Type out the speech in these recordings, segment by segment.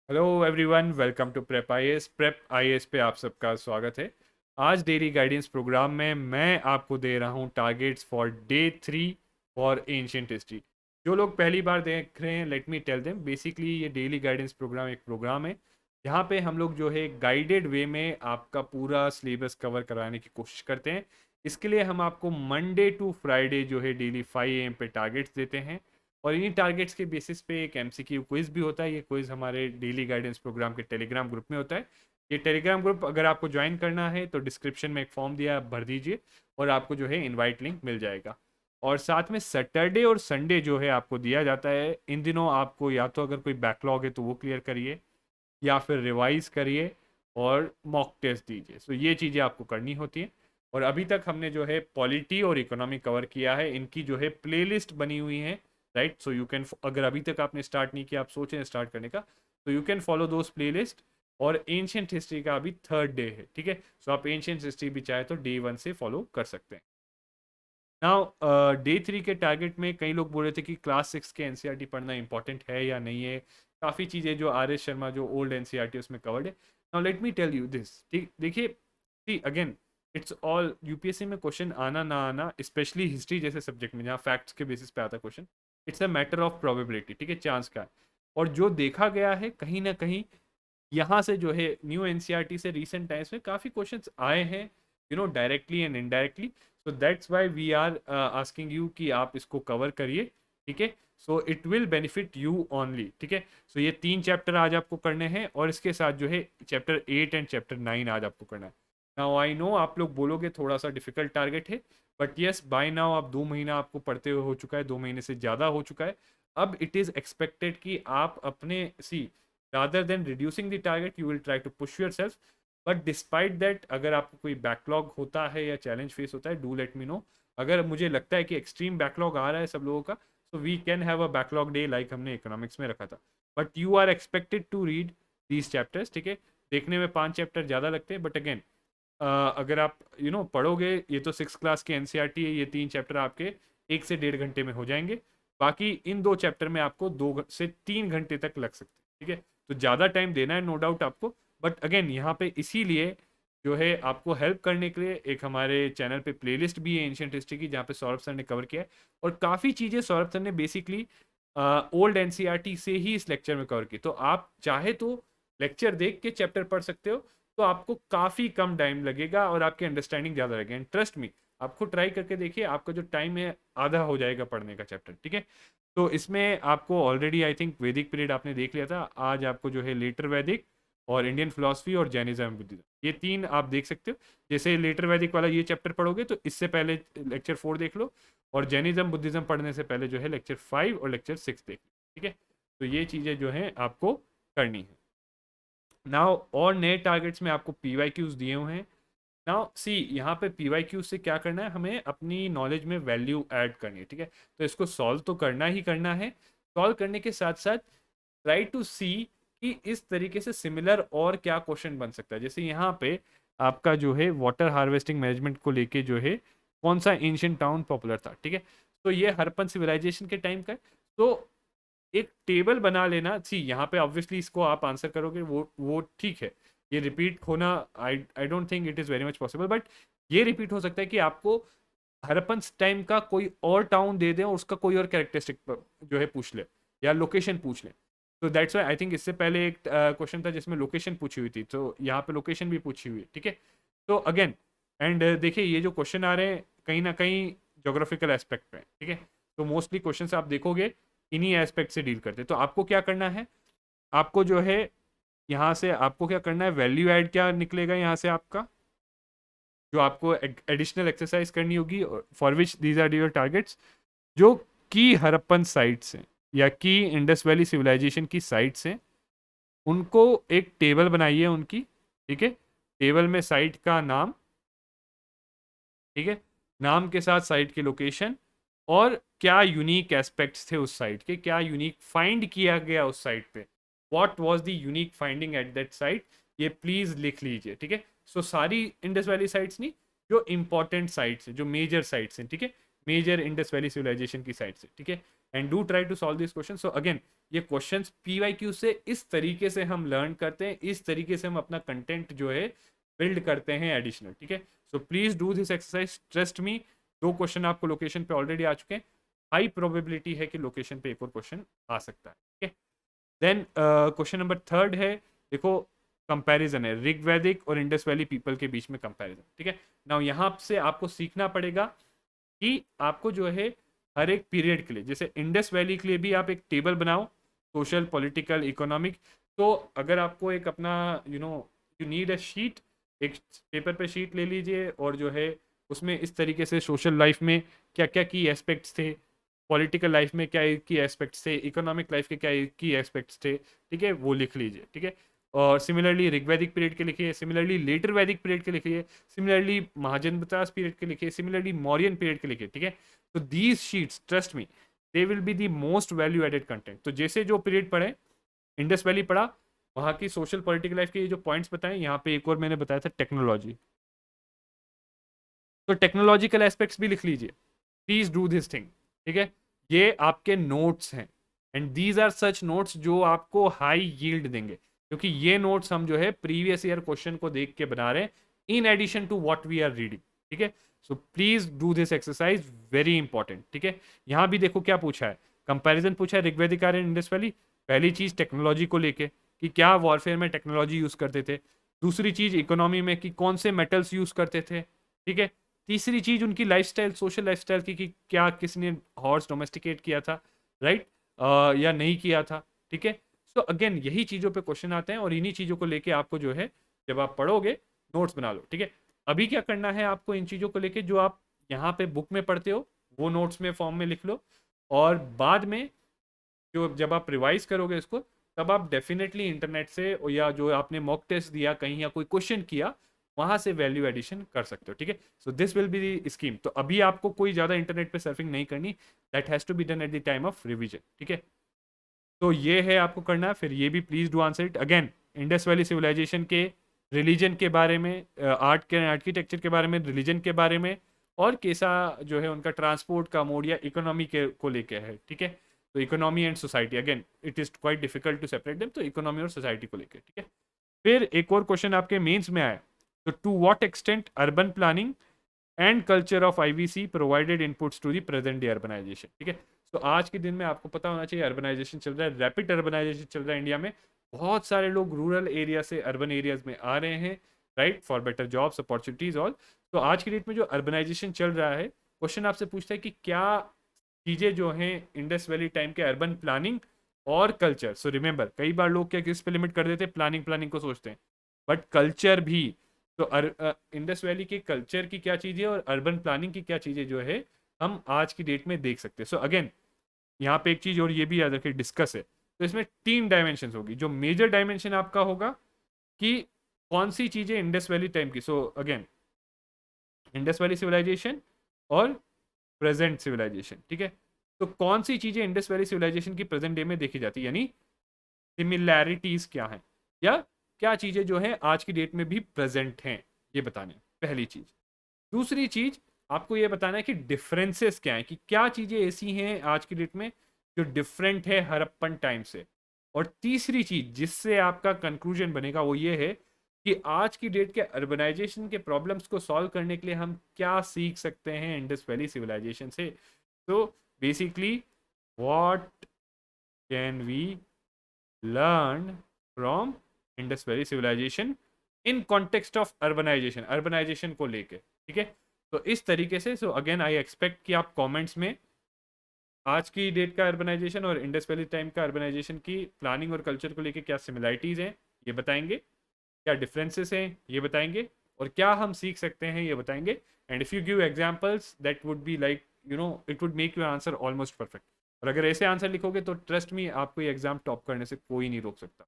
Hello everyone, welcome to prep IAS पे आप सबका स्वागत है। आज डेली गाइडेंस प्रोग्राम में मैं आपको दे रहा हूँ targets for day 3 for ancient history. जो लोग पहली बार देख रहे हैं, let me tell them, basically ये डेली गाइडेंस प्रोग्राम एक प्रोग्राम है जहाँ पे हम लोग जो है गाइडेड वे में आपका पूरा सिलेबस कवर कराने की कोशिश करते हैं। इसके लिए हम आपको मंडे टू फ्राइडे जो है डेली 5 AM पे टारगेट्स देते हैं और इन्हीं टारगेट्स के बेसिस पे एक एमसीक्यू क्विज भी होता है। ये क्विज हमारे डेली गाइडेंस प्रोग्राम के टेलीग्राम ग्रुप में होता है। ये टेलीग्राम ग्रुप अगर आपको ज्वाइन करना है तो डिस्क्रिप्शन में एक फॉर्म दिया, आप भर दीजिए और आपको जो है इनवाइट लिंक मिल जाएगा। और साथ में सैटरडे और संडे जो है आपको दिया जाता है। इन दिनों आपको या तो अगर कोई बैकलॉग है तो वो क्लियर करिए या फिर रिवाइज करिए और मॉक टेस्ट दीजिए। सो ये चीज़ें आपको करनी होती हैं। और अभी तक हमने जो है पॉलिटी और इकोनॉमी कवर किया है। इनकी जो है प्लेलिस्ट बनी हुई है, राइट। सो यू कैन, अगर अभी तक आपने स्टार्ट नहीं किया, आप सोचें स्टार्ट करने का, तो you can follow those playlist. और एंशियंट हिस्ट्री का अभी थर्ड डे है, ठीक है। सो आप एंशियंट हिस्ट्री भी चाहे तो डे 1 से फॉलो कर सकते हैं। नाउ डे 3 के टारगेट में कई लोग बोल रहे थे कि क्लास 6 के एनसीईआरटी पढ़ना इंपॉर्टेंट है या नहीं है। काफ़ी चीज़ें जो आर एस शर्मा जो ओल्ड एनसीईआरटी उसमें कवर्ड है। Now let me tell you this, ठीक, देखिए, see again, it's all UPSC में क्वेश्चन आना ना आना, स्पेशली हिस्ट्री जैसे सब्जेक्ट में जहाँ फैक्ट्स के बेसिस पे आता है question, it's a matter of probability, ठीक है, चांस का है। और जो देखा गया है कहीं ना कहीं यहाँ से जो है न्यू एनसीईआरटी से रिसेंट टाइम्स में काफ़ी क्वेश्चंस आए हैं, directly and indirectly. So that's why we are asking you कि आप इसको कवर करिए, ठीक है। So it will benefit you only, ठीक है। सो ये 3 चैप्टर आज आपको करने हैं और इसके साथ जो है चैप्टर 8 एंड चैप्टर 9 आज आपको करना है। नाउ आई नो आप लोग बोलोगे थोड़ा सा डिफिकल्ट टारगेट है, बट येस, बाय नाउ आप 2 महीना आपको पढ़ते हुए हो चुका है, 2 महीने से ज़्यादा हो चुका है। अब इट इज़ एक्सपेक्टेड कि आप अपने सी, rather than reducing the target, you will try to push yourself. But despite that, अगर आपको कोई बैकलॉग होता है या चैलेंज फेस होता है, डू लेट मी नो। अगर मुझे लगता है कि एक्सट्रीम बैकलॉग आ रहा है सब लोगों का, तो we can have a backlog day like हमने इकोनॉमिक्स में रखा था। But you are expected to read these chapters, ठीक है। देखने में 5 चैप्टर ज़्यादा लगते हैं, बट अगेन अगर आप पढ़ोगे, ये तो 6 क्लास की एनसीईआरटी है, ये 3 चैप्टर आपके 1 से 1.5 घंटे में हो जाएंगे। बाकी इन 2 चैप्टर में आपको 2 से 3 घंटे तक लग सकते हैं, ठीक है। तो ज़्यादा टाइम देना है, नो डाउट आपको। बट अगेन यहाँ पे इसीलिए जो है आपको हेल्प करने के लिए एक हमारे चैनल पे प्लेलिस्ट भी है एंशियंट हिस्ट्री की, जहाँ पे सौरभ सर ने कवर किया है। और काफ़ी चीज़ें सौरभ सर ने बेसिकली ओल्ड एनसीईआरटी से ही इस लेक्चर में कवर की। तो आप चाहे तो लेक्चर देख के चैप्टर पढ़ सकते हो, तो आपको काफ़ी कम टाइम लगेगा और आपकी अंडरस्टैंडिंग ज़्यादा रहेगी। एंड ट्रस्ट मी, आप खुद ट्राई करके देखिए, आपका जो टाइम है आधा हो जाएगा पढ़ने का चैप्टर, ठीक है। तो इसमें आपको ऑलरेडी आई थिंक वैदिक पीरियड आपने देख लिया था। आज आपको जो है लेटर वैदिक और इंडियन फिलोसफी और जैनिज्म बुद्धिज्म, ये 3 आप देख सकते हो। जैसे लेटर वैदिक वाला ये चैप्टर पढ़ोगे तो इससे पहले लेक्चर 4 देख लो, और जैनिज्म बुद्धिज्म पढ़ने से पहले जो है लेक्चर 5 और लेक्चर 6 देख लो, ठीक है। तो ये चीज़ें जो हैं आपको करनी है। नाउ और नए टारगेट्स में आपको पीवाईक्यूज दिए हुए हैं। नाउ सी, यहाँ पे पीवाईक्यू से क्या करना है, हमें अपनी नॉलेज में वैल्यू ऐड करनी है, ठीक है। तो इसको सॉल्व तो करना ही करना है। सॉल्व करने के साथ साथ ट्राई टू सी कि इस तरीके से सिमिलर और क्या क्वेश्चन बन सकता है। जैसे यहाँ पे आपका जो है वाटर हार्वेस्टिंग मैनेजमेंट को लेके जो है कौन सा एंशियंट टाउन पॉपुलर था, ठीक है। तो ये हरप्पन सिविलाइजेशन के टाइम का है। तो एक टेबल बना लेना। सी, यहाँ पे ऑब्वियसली इसको आप आंसर करोगे, वो ठीक है। ये रिपीट होना, I don't think it is very much possible, but ये रिपीट हो सकता है कि आपको हरप्पन टाइम का कोई और टाउन दे दें और उसका कोई और कैरेक्टरिस्टिक जो है पूछ ले, या लोकेशन पूछ ले। तो दैट्स वाई आई थिंक इससे पहले एक क्वेश्चन था जिसमें लोकेशन पूछी हुई थी, तो यहाँ पे लोकेशन भी पूछी हुई है, ठीक है। तो अगेन, एंड देखिए, ये जो क्वेश्चन आ रहे हैं कहीं ना कहीं जोग्राफिकल एस्पेक्ट पे, ठीक है। तो मोस्टली क्वेश्चन आप देखोगे इन्हीं एस्पेक्ट से डील करते हैं। तो आपको क्या करना है, आपको जो है यहाँ से आपको क्या करना है, वैल्यू ऐड क्या निकलेगा यहाँ से आपका, जो आपको एडिशनल एक्सरसाइज करनी होगी, for which these are your targets. जो की हरप्पन साइट्स हैं या की इंडस वैली सिविलाइजेशन की साइट्स हैं, उनको एक टेबल बनाइए उनकी, ठीक है। टेबल में साइट का नाम, ठीक है, नाम के साथ साइट की लोकेशन, और क्या यूनिक एस्पेक्ट्स थे उस साइट के, क्या यूनिक फाइंड किया गया उस साइट पे, what was the unique finding at that site, ये प्लीज लिख लीजिए, ठीक है। सो सारी इंडस वैली साइट्स नहीं, जो इंपॉर्टेंट साइट्स हैं, जो मेजर साइट्स हैं, ठीक है, मेजर इंडस वैली सिविलाइजेशन की साइट्स हैं, ठीक है। And do try to solve this question. So again ये क्वेश्चंस पीवाईक्यू से इस तरीके से हम लर्न करते हैं, इस तरीके से हम अपना कंटेंट जो है बिल्ड करते हैं एडिशनल. ठीक है, so please do this exercise, trust me. 2 question आपको लोकेशन पे ऑलरेडी आ चुके हैं, हाई प्रोबेबिलिटी है कि लोकेशन पे एक और क्वेश्चन आ सकता है. ठीक है, देन क्वेश्चन नंबर 3 है, देखो कंपैरिजन है ऋग्वैदिक और इंडस वैली पीपल के बीच में कंपैरिजन. ठीक है, नाउ यहाँ से आपको सीखना पड़ेगा कि आपको जो है हर एक पीरियड के लिए, जैसे इंडस वैली के लिए भी आप एक टेबल बनाओ, सोशल, पॉलिटिकल, इकोनॉमिक. तो अगर आपको एक अपना यू नीड अ शीट, एक पेपर पे शीट ले लीजिए और जो है उसमें इस तरीके से सोशल लाइफ में क्या क्या की एस्पेक्ट्स थे, पॉलिटिकल लाइफ में क्या की एस्पेक्ट्स थे, इकोनॉमिक लाइफ के क्या की एस्पेक्ट्स थे. ठीक है, वो लिख लीजिए. ठीक है, और सिमिलरली ऋग्वैदिक पीरियड के लिखिए, सिमिलरली लेटर वैदिक पीरियड के लिखिए, सिमिलरली महाजनपदास पीरियड के लिखिए, सिमिलरली मौर्यन पीरियड के लिखिए. ठीक है, तो these sheets trust me they will be the most value added content. तो जैसे जो पीरियड पढ़े, इंडस वैली पढ़ा, वहाँ की सोशल पॉलिटिकल लाइफ के ये जो पॉइंट्स बताए, यहाँ पे एक और मैंने बताया था टेक्नोलॉजी, तो टेक्नोलॉजिकल एस्पेक्ट्स भी लिख लीजिए. Please do this thing. ठीक है, ये आपके नोट्स हैं and these are such notes जो आपको हाई यील्ड देंगे, क्योंकि ये नोट्स हम जो है प्रीवियस ईयर क्वेश्चन को देख के बना रहे हैं in addition to what we are reading. ठीक है, so please do this exercise, very important. ठीक है, यहाँ भी देखो क्या पूछा है, कंपैरिजन पूछा है ऋग्वैदिक आर्यन इंडस वैली. पहली चीज टेक्नोलॉजी को लेके कि क्या वॉरफेयर में टेक्नोलॉजी यूज करते थे. दूसरी चीज इकोनॉमी में कि कौन से मेटल्स यूज करते थे. ठीक है, तीसरी चीज उनकी लाइफस्टाइल, सोशल लाइफस्टाइल की कि क्या किसने हॉर्स डोमेस्टिकेट किया था, राइट, या नहीं किया था. ठीक है, सो अगेन यही चीज़ों पे क्वेश्चन आते हैं और इन्हीं चीज़ों को लेके आपको जो है जब आप पढ़ोगे नोट्स बना लो. ठीक है, अभी क्या करना है आपको, इन चीज़ों को लेके जो आप यहाँ पे बुक में पढ़ते हो वो नोट्स में फॉर्म में लिख लो, और बाद में जो जब आप रिवाइज करोगे इसको, तब आप डेफिनेटली इंटरनेट से या जो आपने मॉक टेस्ट दिया कहीं या कोई क्वेश्चन किया वहां से वैल्यू एडिशन कर सकते हो. ठीक है, so this will be the scheme. तो अभी आपको कोई ज़्यादा इंटरनेट पे सर्फिंग नहीं करनी, that has to be done at the time of revision. ठीक है, तो ये है आपको करना है. फिर ये भी please do answer it. Again Indus valley civilisation के रिलीजन के बारे में, आर्ट के आर्किटेक्चर के बारे में, रिलीजन के बारे में, और कैसा जो है उनका ट्रांसपोर्ट का मोड या इकोनॉमी के को लेके है. ठीक है, तो economy and society, again it is quite difficult to separate them, तो इकोनॉमी और सोसाइटी को लेके. ठीक है, फिर एक और क्वेश्चन आपके मेंस में आया, तो to what extent urban planning and culture of IVC provided inputs to the present day urbanisation. ठीक है, तो आज के दिन में आपको पता होना चाहिए अर्बनाइजेशन चल रहा है, रैपिड अर्बनाइजेशन चल रहा है इंडिया में. बहुत सारे लोग रूरल एरिया से अर्बन एरियाज में आ रहे हैं, right, for better jobs, opportunities all. तो आज की डेट में जो अर्बनाइजेशन चल रहा है, क्वेश्चन आपसे पूछता है कि क्या चीज़ें जो हैं इंडस वैली टाइम के अर्बन प्लानिंग और कल्चर. सो रिमेंबर, कई बार लोग क्या किस पे लिमिट कर देते हैं, प्लानिंग प्लानिंग को सोचते हैं, बट कल्चर भी. तो इंडस वैली के कल्चर की क्या चीज़ें और अर्बन प्लानिंग की क्या चीज़ें जो है हम आज की डेट में देख सकते हैं. सो अगेन यहाँ पे एक चीज़ और ये भी याद रखिए, डिस्कस है, तो इसमें 3 डायमेंशन होगी. जो मेजर डायमेंशन आपका होगा कि कौन सी चीज़ें इंडस वैली टाइम की. So again Indus valley civilisation और प्रेजेंट सिविलाइजेशन. ठीक है, तो कौन सी चीज़ें इंडस वैली सिविलाइजेशन की प्रेजेंट डे में देखी जाती है, यानी सिमिलैरिटीज क्या हैं, या क्या चीज़ें जो हैं आज की डेट में भी प्रेजेंट हैं, ये बताने, पहली चीज़. दूसरी चीज़ आपको ये बताना है कि डिफरेंसेस क्या हैं, कि क्या चीज़ें ऐसी हैं आज की डेट में जो डिफरेंट है हड़प्पन टाइम से. और तीसरी चीज़ जिससे आपका कंक्लूजन बनेगा वो ये है कि आज की डेट के अर्बनाइजेशन के प्रॉब्लम्स को सॉल्व करने के लिए हम क्या सीख सकते हैं इंडस वैली सिविलाइजेशन से. तो basically what can we learn from Indus valley civilisation in context of urbanisation, urbanisation को लेके. ठीक है, तो इस तरीके से. सो अगेन आई एक्सपेक्ट कि आप कमेंट्स में आज की डेट का अर्बनाइजेशन और इंडस वैली टाइम का अर्बनाइजेशन की प्लानिंग और कल्चर को लेके क्या सिमिलरिटीज़ हैं ये बताएंगे, क्या डिफरेंसेस हैं ये बताएंगे, और क्या हम सीख सकते हैं ये बताएंगे. And if you give examples that would be like it would make your answer almost perfect. और अगर ऐसे आंसर लिखोगे तो ट्रस्ट मी आपको ये एग्जाम टॉप करने से कोई नहीं रोक सकता.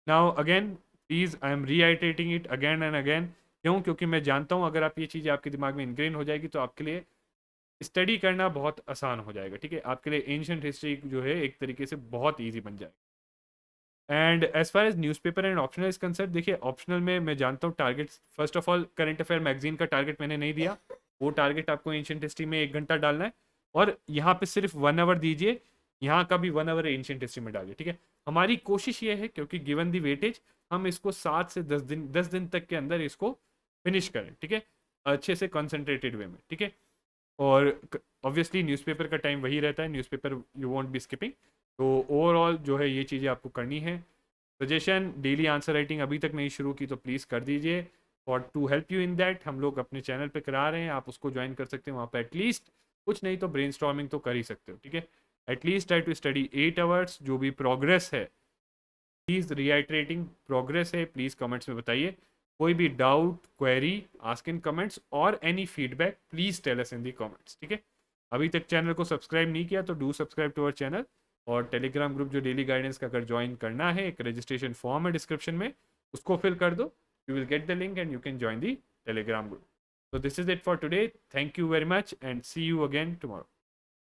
Now again please I am reiterating it again and again. क्यों? क्योंकि मैं जानता हूँ अगर आप ये चीज़ें आपके दिमाग में इनग्रेन हो जाएगी तो आपके लिए स्टडी करना बहुत आसान हो जाएगा. ठीक है, आपके लिए एंशियंट हिस्ट्री जो है एक तरीके से बहुत ईजी बन जाएगा. And as far as newspaper and optional is concerned, देखिए ऑप्शनल में मैं जानता हूँ target, first of all current affair magazine का टारगेट मैंने नहीं दिया, वो टारगेट आपको एंशियंट हिस्ट्री में 1 घंटा डालना है, और यहाँ पे सिर्फ 1 आवर दीजिए, यहाँ का भी 1 आवर एंशियंट हिस्ट्री में डालिए, ठीक है। हमारी कोशिश ये है, क्योंकि गिवन दी वेटेज, हम इसको 7 से 10 दिन तक के अंदर इसको फिनिश करें, ठीक है, अच्छे से कंसंट्रेटेड वे में, ठीक है। और ऑब्वियसली न्यूज़पेपर का टाइम वही रहता है, newspaper you won't be skipping. तो ओवरऑल जो है ये चीज़ें आपको करनी है। सजेशन, डेली आंसर राइटिंग अभी तक नहीं शुरू की तो प्लीज़ कर दीजिए। For to help you in that हम लोग अपने चैनल पे करा रहे हैं, आप उसको ज्वाइन कर सकते हैं। वहाँ पर एटलीस्ट कुछ नहीं तो ब्रेन तो कर ही सकते हो, ठीक है। At least try to study 8 hours. जो भी प्रोग्रेस है, प्लीज़ रीआइट्रेटिंग प्रोग्रेस है, प्लीज़ कमेंट्स में बताइए। कोई भी doubt, query, ask in comments और any feedback please tell us in the comments, ठीक है। अभी तक चैनल को सब्सक्राइब नहीं किया तो do subscribe to our channel. और टेलीग्राम ग्रुप जो डेली गाइडेंस का अगर ज्वाइन करना है, एक रजिस्ट्रेशन फॉर्म है डिस्क्रिप्शन में, उसको फिल कर दो। You will get the link and you can join the Telegram group. So this is it for today. Thank you very much and see you again tomorrow.